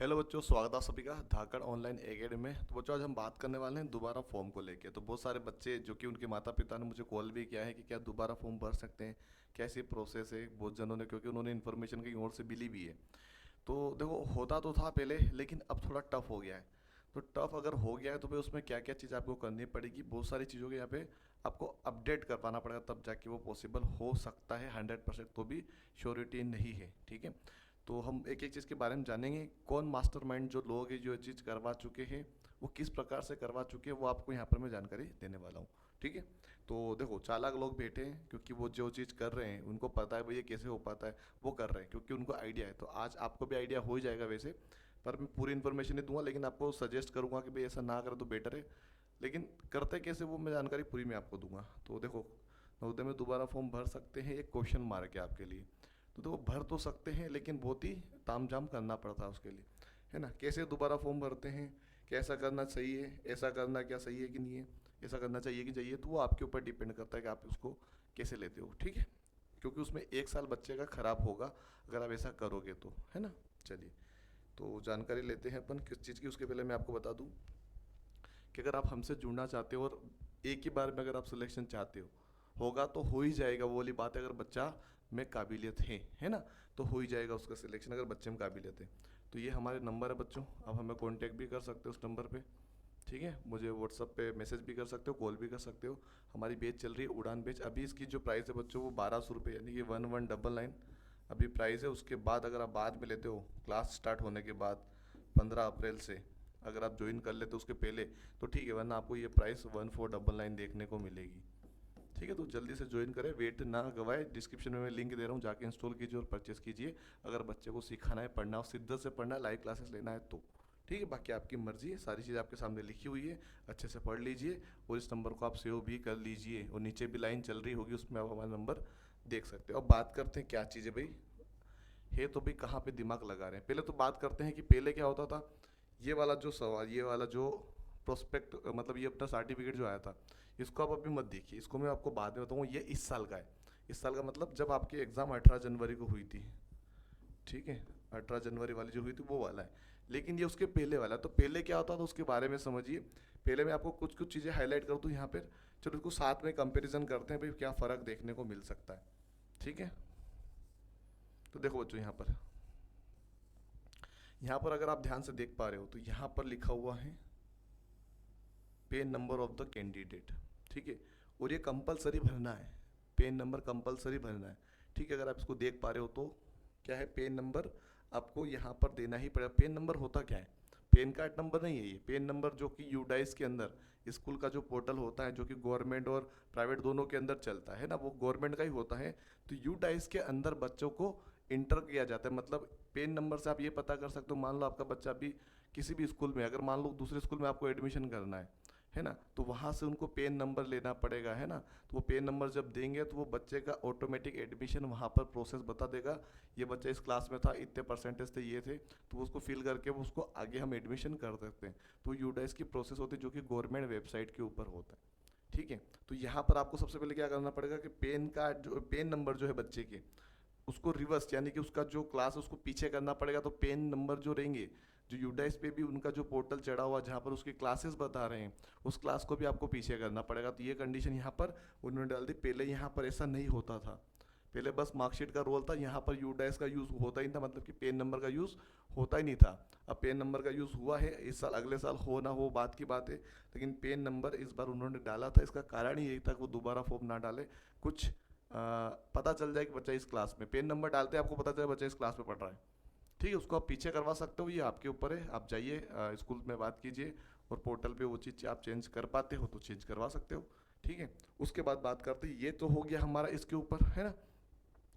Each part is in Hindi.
हेलो बच्चों, स्वागत है आप सभी का धाकड़ ऑनलाइन एकेडमी में। तो बच्चों, आज हम बात करने वाले हैं दोबारा फॉर्म को लेके। तो बहुत सारे बच्चे जो कि उनके माता पिता ने मुझे कॉल भी किया है कि क्या दोबारा फॉर्म भर सकते हैं, कैसी प्रोसेस है। बहुत जनों ने, क्योंकि उन्होंने इन्फॉर्मेशन कहीं और से मिली भी है। तो देखो, होता तो था पहले, लेकिन अब थोड़ा टफ हो गया है। तो टफ अगर हो गया है तो भाई उसमें क्या क्या चीज़ आपको करनी पड़ेगी, बहुत सारी चीज़ों के यहाँ पे आपको अपडेट कर पाना पड़ेगा, तब जाके वो पॉसिबल हो सकता है। 100% तो भी श्योरिटी नहीं है, ठीक है। तो हम एक एक चीज़ के बारे में जानेंगे। कौन मास्टरमाइंड जो लोग हैं जो ये चीज़ करवा चुके हैं, वो किस प्रकार से करवा चुके हैं, वो आपको यहाँ पर मैं जानकारी देने वाला हूँ, ठीक है। तो देखो, चालाक लोग बैठे हैं, क्योंकि वो जो चीज़ कर रहे हैं उनको पता है भाई ये कैसे हो पाता है। वो कर रहे हैं क्योंकि उनको आइडिया है। तो आज आपको भी आइडिया हो ही जाएगा वैसे, पर मैं पूरी इन्फॉर्मेशन नहीं दूंगा, लेकिन आपको सजेस्ट करूंगा कि भाई ऐसा ना करें तो बेटर है। लेकिन करते कैसे वो मैं जानकारी पूरी मैं आपको दूंगा। तो देखो, नवोदय में दोबारा फॉर्म भर सकते हैं, एक क्वेश्चन मार्क है आपके लिए। तो देखो, भर तो सकते हैं लेकिन बहुत ही तामझाम करना पड़ता है उसके लिए, है ना। कैसे दोबारा फॉर्म भरते हैं, कैसा करना सही है, ऐसा करना क्या सही है कि नहीं है, ऐसा करना चाहिए कि चाहिए, तो वो आपके ऊपर डिपेंड करता है कि आप उसको कैसे लेते हो, ठीक है। क्योंकि उसमें एक साल बच्चे का खराब होगा अगर आप ऐसा करोगे तो, है ना। चलिए, तो जानकारी लेते हैं अपन किस चीज़ की। उसके पहले मैं आपको बता दूं कि अगर आप हमसे जुड़ना चाहते हो और एक ही बार में अगर आप सिलेक्शन चाहते हो, होगा तो हो ही जाएगा। वो वाली बात है, अगर बच्चा में काबिलियत है ना, तो हो ही जाएगा उसका सिलेक्शन अगर बच्चे में काबिलियत है। तो ये हमारे नंबर है बच्चों, आप हमें कांटेक्ट भी कर सकते हो उस नंबर पे, ठीक है। मुझे व्हाट्सअप पे मैसेज भी कर सकते हो, कॉल भी कर सकते हो। हमारी बेच चल रही है उड़ान बेच। अभी इसकी जो प्राइस है बच्चों, वो 1200 रुपये, यानी कि 1199 अभी प्राइस है। उसके बाद अगर आप बाद में लेते हो, क्लास स्टार्ट होने के बाद 15 अप्रैल से अगर आप ज्वाइन कर लेते हो उसके पहले, तो ठीक है, वरना आपको ये प्राइस 1499 देखने को मिलेगी, ठीक है। तो जल्दी से ज्वाइन करें, वेट ना गवाए। डिस्क्रिप्शन में मैं लिंक दे रहा हूँ, जाके इंस्टॉल कीजिए और परचेस कीजिए। अगर बच्चे को सिखाना है, पढ़ना हो, शिद्दत से पढ़ना है, लाइव क्लासेस लेना है तो, ठीक है। बाकी आपकी मर्जी है, सारी चीज़ आपके सामने लिखी हुई है, अच्छे से पढ़ लीजिए। और इस नंबर को आप सेव भी कर लीजिए, और नीचे भी लाइन चल रही होगी, उसमें आप हमारा नंबर देख सकते हो। अब बात करते हैं क्या चीज़ है भाई, है तो भाई कहाँ पे दिमाग लगा रहे हैं। पहले तो बात करते हैं कि पहले क्या होता था। ये वाला जो सवाल, ये वाला जो प्रोस्पेक्ट, मतलब ये अपना सर्टिफिकेट जो आया था, इसको आप अभी मत देखिए, इसको मैं आपको बाद में बताऊंगा। ये इस साल का है। इस साल का मतलब जब आपकी एग्ज़ाम 18 जनवरी को हुई थी, ठीक है। 18 जनवरी वाली जो हुई थी वो वाला है। लेकिन ये उसके पहले वाला है। तो पहले क्या होता था उसके बारे में समझिए। पहले मैं आपको कुछ कुछ चीज़ें हाईलाइट कर दूँ यहाँ पर। चलो इसको साथ में कंपेरिजन करते हैं भाई, क्या फ़र्क देखने को मिल सकता है, ठीक है। तो देखो बच्चों, यहाँ पर अगर आप ध्यान से देख पा रहे हो, तो यहाँ पर लिखा हुआ है PAN number of the candidate, ठीक है। और ये कंपलसरी भरना है, पेन नंबर कंपलसरी भरना है, ठीक है। अगर आप इसको देख पा रहे हो तो क्या है, पेन नंबर आपको यहाँ पर देना ही पड़ेगा। पेन नंबर होता क्या है, पेन कार्ड नंबर नहीं है ये। पेन नंबर जो कि यूडाइस के अंदर स्कूल का जो पोर्टल होता है, जो कि गवर्नमेंट और प्राइवेट दोनों के अंदर चलता है ना, वो गवर्नमेंट का ही होता है। तो यूडाइस के अंदर बच्चों को इंटर किया जाता है। मतलब पेन नंबर से आप ये पता कर सकते हो, मान लो आपका बच्चा अभी किसी भी स्कूल में, अगर मान लो दूसरे स्कूल में आपको एडमिशन करना है ना, तो वहाँ से उनको पेन नंबर लेना पड़ेगा, है ना। तो वो पेन नंबर जब देंगे तो वो बच्चे का ऑटोमेटिक एडमिशन वहाँ पर प्रोसेस बता देगा। ये बच्चा इस क्लास में था, इतने परसेंटेज थे, ये थे, तो वो उसको फिल करके वो उसको आगे हम एडमिशन कर सकते हैं। तो यूडाइस की प्रोसेस होती है, जो कि गवर्नमेंट वेबसाइट के ऊपर होता है, ठीक है। तो यहाँ पर आपको सबसे पहले क्या करना पड़ेगा कि पेन का जो पेन नंबर जो है बच्चे के, उसको रिवर्स, यानी कि उसका जो क्लास है उसको पीछे करना पड़ेगा। तो पेन नंबर जो रहेंगे, जो यूडाइस पे भी उनका जो पोर्टल चढ़ा हुआ जहाँ पर उसकी क्लासेस बता रहे हैं, उस क्लास को भी आपको पीछे करना पड़ेगा। तो ये कंडीशन यहाँ पर उन्होंने डाल दी। पहले यहाँ पर ऐसा नहीं होता था, पहले बस मार्कशीट का रोल था, यहाँ पर यूडाइस का यूज़ होता ही नहीं था, मतलब कि पेन नंबर का यूज़ होता ही नहीं था। अब पेन नंबर का यूज़ हुआ है, इस साल अगले साल हो ना हो बात की बात है, लेकिन पेन नंबर इस बार उन्होंने डाला था। इसका कारण ही यही था कि वो दोबारा फॉर्म ना डाले, कुछ पता चल जाए कि बच्चा इस क्लास में, पेन नंबर डालते हैं आपको पता चले बच्चा इस क्लास में पढ़ रहा है, ठीक है। उसको आप पीछे करवा सकते हो, ये आपके ऊपर है। आप जाइए स्कूल में बात कीजिए, और पोर्टल पे वो चीज़ आप चेंज कर पाते हो तो चेंज करवा सकते हो, ठीक है। उसके बाद बात करते हैं, ये तो हो गया हमारा इसके ऊपर, है ना।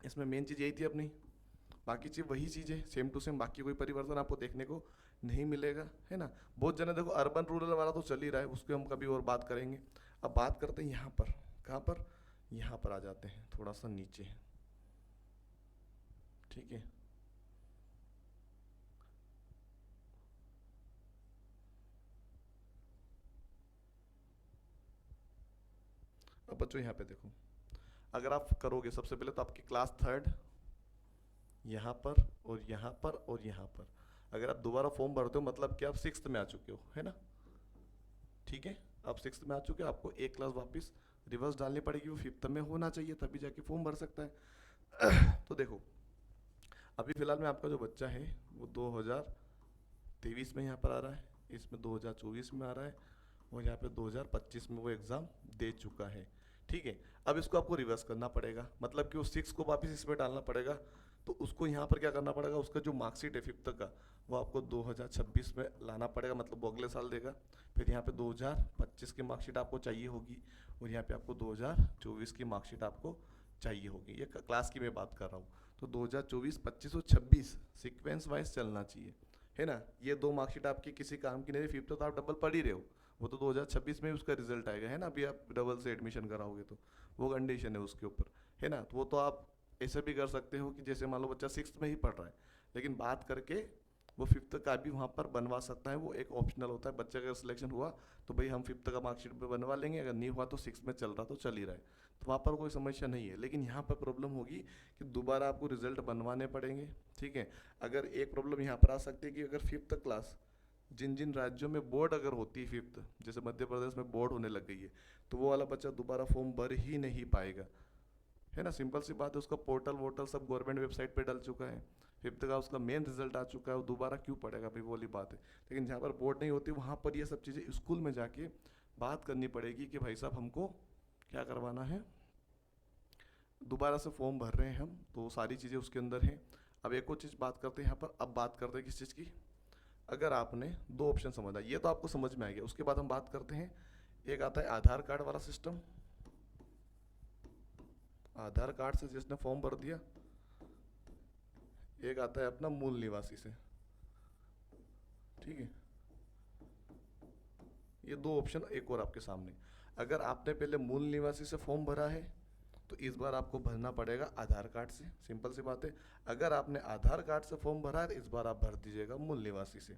इसमें मेन चीज़ यही थी अपनी, बाकी चीज़ वही चीज़ है, सेम टू सेम, बाकी कोई परिवर्तन आपको देखने को नहीं मिलेगा, है ना। बहुत जने देखो, अर्बन रूरल वाला तो चल ही रहा है, उसके हम कभी और बात करेंगे। अब बात करते हैं यहाँ पर, कहाँ पर, यहाँ पर आ जाते हैं थोड़ा सा नीचे, ठीक है। अब बच्चों यहाँ पे देखो, अगर आप करोगे सबसे पहले तो आपकी क्लास थर्ड यहाँ पर और यहाँ पर और यहाँ पर, अगर आप दोबारा फॉर्म भरते हो मतलब कि आप सिक्स्थ में आ चुके हो, है ना, ठीक है, आप सिक्स्थ में आ चुके हो, आपको एक क्लास वापस रिवर्स डालनी पड़ेगी, वो फिफ्थ में होना चाहिए तभी जाके फॉर्म भर सकता है। तो देखो अभी फिलहाल में आपका जो बच्चा है वो 2023 में यहाँ पर आ रहा है, इसमें 2024 में आ रहा है, और यहाँ पे 2025 में वो एग्ज़ाम दे चुका है, ठीक है। अब इसको आपको रिवर्स करना पड़ेगा, मतलब कि उस सिक्स को वापस इसमें डालना पड़ेगा। तो उसको यहाँ पर क्या करना पड़ेगा, उसका जो मार्कशीट है फिफ्थ का वो आपको 2026 में लाना पड़ेगा, मतलब वो अगले साल देगा। फिर यहाँ पे 2025 की मार्कशीट आपको चाहिए होगी, और यहाँ पे आपको 2024 की मार्कशीट आपको चाहिए होगी। ये क्लास की मैं बात कर रहा हूँ। तो 2024, 25 और 26 सीक्वेंस वाइज चलना चाहिए, है ना। ये दो मार्कशीट आपकी किसी काम की नहीं, फिफ्थ तो आप डबल पढ़ ही रहे हो, वो तो 2026 में ही उसका रिजल्ट आएगा, है ना। अभी आप डबल से एडमिशन कराओगे तो वो कंडीशन है उसके ऊपर, है ना। तो वो तो आप ऐसे भी कर सकते हो कि जैसे मान लो बच्चा सिक्स्थ में ही पढ़ रहा है, लेकिन बात करके वो फिफ्थ का भी वहाँ पर बनवा सकता है, वो एक ऑप्शनल होता है। बच्चे का सिलेक्शन हुआ तो भाई हम फिफ्थ का मार्कशीट पे बनवा लेंगे, अगर नहीं हुआ तो सिक्स में चल रहा तो चल ही रहा है, तो वहाँ पर कोई समस्या नहीं है। लेकिन यहाँ पर प्रॉब्लम होगी कि दोबारा आपको रिजल्ट बनवाने पड़ेंगे, ठीक है। अगर एक प्रॉब्लम यहाँ पर आ सकती है कि अगर फिफ्थ क्लास जिन जिन राज्यों में बोर्ड अगर होती है फिफ्थ, जैसे मध्य प्रदेश में बोर्ड होने लग गई है, तो वो वाला बच्चा दोबारा फॉर्म भर ही नहीं पाएगा, है ना। सिंपल सी बात है, उसका पोर्टल वोर्टल सब गवर्नमेंट वेबसाइट पे डल चुका है, फिफ्थ का उसका मेन रिजल्ट आ चुका है, वो दोबारा क्यों पड़ेगा भाई, वो वाली बात है। लेकिन जहाँ पर बोर्ड नहीं होती वहाँ पर ये सब चीज़ें स्कूल में जाके बात करनी पड़ेगी कि भाई साहब हमको क्या करवाना है, दोबारा से फॉर्म भर रहे हैं हम, तो सारी चीज़ें उसके अंदर हैं। अब एक और चीज़ बात करते हैं यहाँ पर, अब बात करते हैं किस चीज़ की। अगर आपने दो ऑप्शन समझा, ये तो आपको समझ में आ गया, उसके बाद हम बात करते हैं, एक आता है आधार कार्ड वाला सिस्टम, आधार कार्ड से जिसने फॉर्म भर दिया, एक आता है अपना मूल निवासी से, ठीक है। ये दो ऑप्शन एक और आपके सामने। अगर आपने पहले मूल निवासी से फॉर्म भरा है तो इस बार आपको भरना पड़ेगा आधार कार्ड से, सिंपल सी बात है। अगर आपने आधार कार्ड से फॉर्म भरा है तो इस बार आप भर दीजिएगा मूल निवासी से,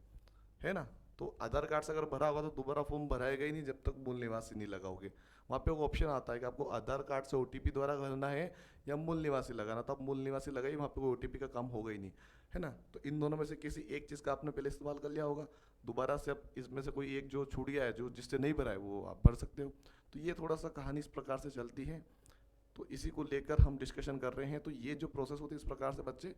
है ना। तो आधार कार्ड से अगर भरा होगा तो दोबारा फॉर्म भराएगा ही नहीं जब तक मूल निवासी नहीं लगाओगे। वहाँ पे वो ऑप्शन आता है कि आपको आधार कार्ड से ओटीपी द्वारा भरना है या मूल निवासी लगाना, तो आप मूल निवासी लगाइए, वहाँ पे कोई ओटीपी का काम होगा ही नहीं, है ना। तो इन दोनों में से किसी एक चीज़ का आपने पहले इस्तेमाल कर लिया होगा, दोबारा से अब इसमें से कोई एक जो छूट गया है, जो जिससे नहीं भरा है, वो आप भर सकते हो। तो ये थोड़ा सा कहानी इस प्रकार से चलती है, तो इसी को लेकर हम डिस्कशन कर रहे हैं। तो ये जो प्रोसेस होती है इस प्रकार से बच्चे,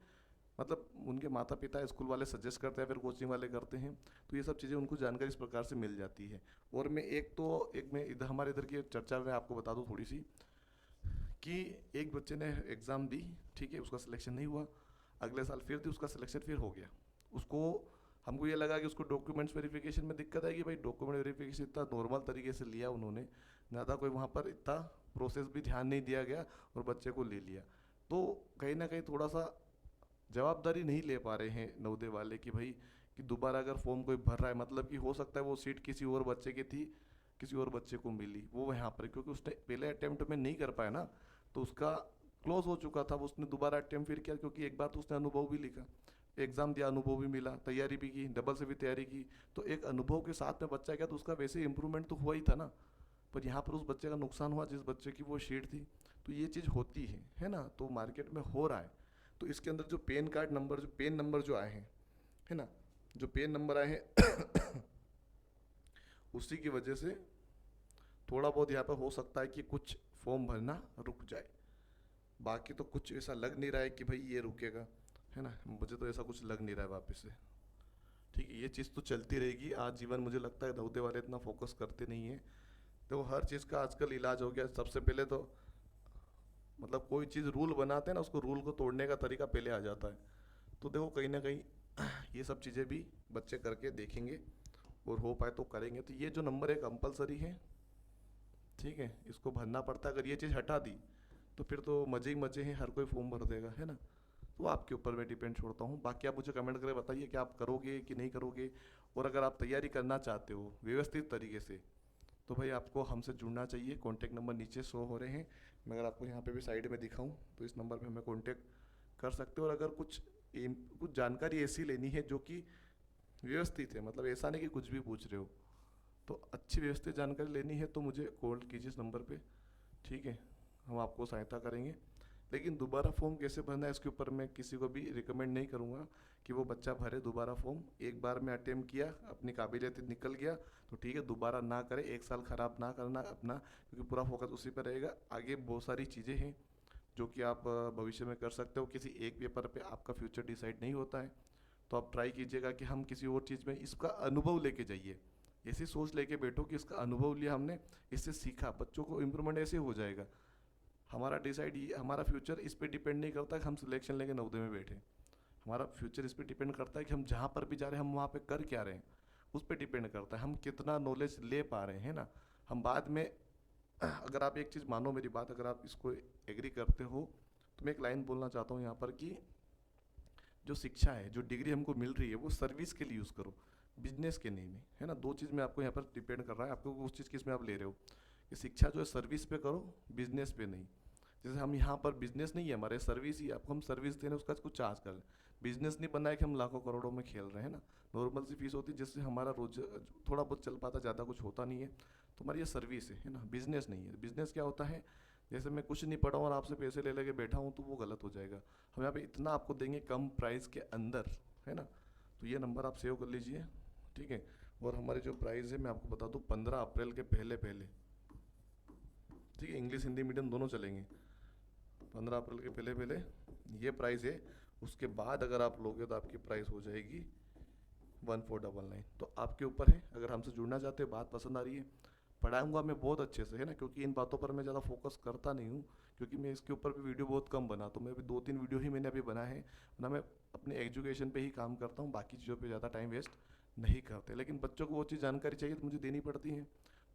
मतलब उनके माता पिता स्कूल वाले सजेस्ट करते हैं, फिर कोचिंग वाले करते हैं, तो ये सब चीज़ें उनको जानकारी इस प्रकार से मिल जाती है। और मैं एक मैं इधर हमारे इधर की चर्चा में आपको बता दूँ थोड़ी सी, कि एक बच्चे ने एग्ज़ाम दी, ठीक है, उसका सिलेक्शन नहीं हुआ, अगले साल फिर दी, उसका सिलेक्शन फिर हो गया। उसको हमको ये लगा कि उसको डॉक्यूमेंट्स वेरिफिकेशन में दिक्कत आएगी, भाई डॉक्यूमेंट वेरिफिकेशन इतना नॉर्मल तरीके से लिया उन्होंने, ज़्यादा कोई वहाँ पर इतना प्रोसेस भी ध्यान नहीं दिया गया, और बच्चे को ले लिया। तो कहीं ना कहीं थोड़ा सा जवाबदारी नहीं ले पा रहे हैं नवोदय वाले, कि भाई कि दोबारा अगर फॉर्म कोई भर रहा है, मतलब कि हो सकता है वो सीट किसी और बच्चे की थी, किसी और बच्चे को मिली, वो यहाँ पर क्योंकि उसने पहले अटेम्प्ट में नहीं कर पाया ना, तो उसका क्लोज हो चुका था, वो उसने दोबारा अटेम्प्ट फिर किया, क्योंकि एक बार तो उसने अनुभव भी लिखा, एग्जाम दिया, अनुभव भी मिला, तैयारी भी की, डबल से भी तैयारी की, तो एक अनुभव के साथ में बच्चा गया तो उसका वैसे इंप्रूवमेंट तो हुआ ही था ना। पर यहाँ पर उस बच्चे का नुकसान हुआ जिस बच्चे की वो शीट थी। तो ये चीज़ होती है ना, तो मार्केट में हो रहा है। तो इसके अंदर जो पेन कार्ड नंबर, जो पेन नंबर जो आए हैं, है ना, जो पेन नंबर आए हैं उसी की वजह से थोड़ा बहुत यहाँ पर हो सकता है कि कुछ फॉर्म भरना रुक जाए, बाकी तो कुछ ऐसा लग नहीं रहा है कि भाई ये रुकेगा, है ना, मुझे तो ऐसा कुछ लग नहीं रहा है वापस से। ठीक है, ये चीज़ तो चलती रहेगी आज जीवन, मुझे लगता है नवोदय वाले इतना फोकस करते नहीं है। तो हर चीज़ का आजकल इलाज हो गया। सबसे पहले तो मतलब कोई चीज़ रूल बनाते हैं ना, उसको रूल को तोड़ने का तरीका पहले आ जाता है। तो देखो कहीं ना कहीं ये सब चीज़ें भी बच्चे करके देखेंगे, और हो पाए तो करेंगे। तो ये जो नंबर है कंपलसरी है, ठीक है, इसको भरना पड़ता है। अगर ये चीज़ हटा दी तो फिर तो मज़े ही मज़े हैं, हर कोई फॉर्म भर देगा, है ना। तो आपके ऊपर मैं डिपेंड छोड़ता हूँ। बाकी आप मुझे कमेंट करके बताइए कि आप करोगे कि नहीं करोगे, और अगर आप तैयारी करना चाहते हो व्यवस्थित तरीके से तो भाई आपको हमसे जुड़ना चाहिए। कॉन्टैक्ट नंबर नीचे शो हो रहे हैं, मैं अगर आपको यहाँ पे भी साइड में दिखाऊं तो इस नंबर पे हमें कॉन्टैक्ट कर सकते हो। और अगर कुछ जानकारी ऐसी लेनी है जो कि व्यवस्थित है, मतलब ऐसा नहीं कि कुछ भी पूछ रहे हो, तो अच्छी व्यवस्थित जानकारी लेनी है तो मुझे कॉल कीजिए इस नंबर पे, ठीक है, हम आपको सहायता करेंगे। लेकिन दोबारा फॉर्म कैसे भरना है इसके ऊपर मैं किसी को भी रिकमेंड नहीं करूँगा कि वो बच्चा भरे दोबारा फॉर्म। एक बार में अटेम्प्ट किया, अपनी काबिलियत निकल गया तो ठीक है, दोबारा ना करे, एक साल ख़राब ना करना अपना, क्योंकि पूरा फोकस उसी पर रहेगा। आगे बहुत सारी चीज़ें हैं जो कि आप भविष्य में कर सकते हो। किसी एक पेपर पे आपका फ्यूचर डिसाइड नहीं होता है, तो आप ट्राई कीजिएगा कि हम किसी और चीज़ में इसका अनुभव लेके जाइए। ऐसी सोच लेके बैठो कि इसका अनुभव लिया हमने, इससे सीखा, बच्चों को इम्प्रूवमेंट ऐसे हो जाएगा। हमारा डिसाइड ये, हमारा फ्यूचर इस पे डिपेंड नहीं करता कि हम सिलेक्शन लेके नवोदय में बैठे। हमारा फ्यूचर इस पे डिपेंड करता है कि हम जहाँ पर भी जा रहे हैं हम वहाँ पे कर क्या रहे हैं, उस पर डिपेंड करता है हम कितना नॉलेज ले पा रहे हैं ना। हम बाद में अगर आप एक चीज़ मानो मेरी बात, अगर आप इसको एग्री करते हो तो मैं एक लाइन बोलना चाहता हूँ यहाँ पर कि जो शिक्षा है, जो डिग्री हमको मिल रही है वो सर्विस के लिए यूज़ करो, बिजनेस के नहीं में, है ना। दो चीज़ में आपको यहाँ पर डिपेंड कर रहा है, आपको उस चीज़ किस में आप ले रहे हो। कि शिक्षा जो है सर्विस पे करो, बिजनेस पे नहीं। जैसे हम यहाँ पर बिजनेस नहीं है हमारे, सर्विस ही, आपको हम सर्विस दे रहे हैं, उसका कुछ चार्ज कर लें। बिजनेस नहीं बनना है कि हम लाखों करोड़ों में खेल रहे हैं ना। नॉर्मल सी फीस होती है जिससे हमारा रोज थोड़ा बहुत चल पाता, ज़्यादा कुछ होता नहीं है। तो हमारी ये सर्विस है ना, बिजनेस नहीं है। बिजनेस क्या होता है, जैसे मैं कुछ नहीं पढ़ा हूँ और आपसे पैसे ले लेके बैठा हूँ तो वो गलत हो जाएगा। हम यहाँ पे इतना आपको देंगे कम प्राइस के अंदर, है ना। तो ये नंबर आप सेव कर लीजिए, ठीक है। और हमारी जो प्राइस है मैं आपको बता दूँ, 15 अप्रैल के पहले पहले, ठीक है, इंग्लिश हिंदी मीडियम दोनों चलेंगे। 15 अप्रैल के पहले पहले ये प्राइस है। उसके बाद अगर आप लोगे तो आपकी प्राइस हो जाएगी 1499। तो आपके ऊपर है, अगर हमसे जुड़ना चाहते हो, बात पसंद आ रही है, पढ़ाऊंगा मैं बहुत अच्छे से, है ना। क्योंकि इन बातों पर मैं ज़्यादा फोकस करता नहीं हूँ, क्योंकि मैं इसके ऊपर भी वीडियो बहुत कम बना, तो मैं अभी 2-3 वीडियो ही मैंने अभी बना है ना। मैं अपने एजुकेशन पे ही काम करता हूँ, बाकी चीज़ों पे ज़्यादा टाइम वेस्ट नहीं करते। लेकिन बच्चों को वो चीज़ जानकारी चाहिए तो मुझे देनी पड़ती है।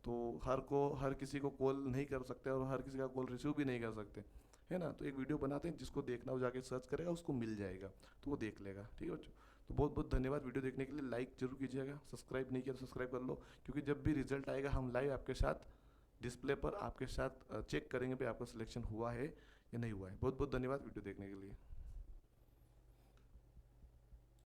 तो हर किसी को कॉल नहीं कर सकते और हर किसी का कॉल रिसीव भी नहीं कर सकते, है ना। तो एक वीडियो बनाते हैं, जिसको देखना हो जाके सर्च करेगा, उसको मिल जाएगा, तो वो देख लेगा, ठीक है बच्चों। तो बहुत बहुत धन्यवाद वीडियो देखने के लिए। लाइक जरूर कीजिएगा, सब्सक्राइब नहीं किया तो सब्सक्राइब कर लो, क्योंकि जब भी रिजल्ट आएगा हम लाइव आपके साथ डिस्प्ले पर आपके साथ चेक करेंगे भी आपका सिलेक्शन हुआ है या नहीं हुआ है। बहुत बहुत धन्यवाद वीडियो देखने के लिए।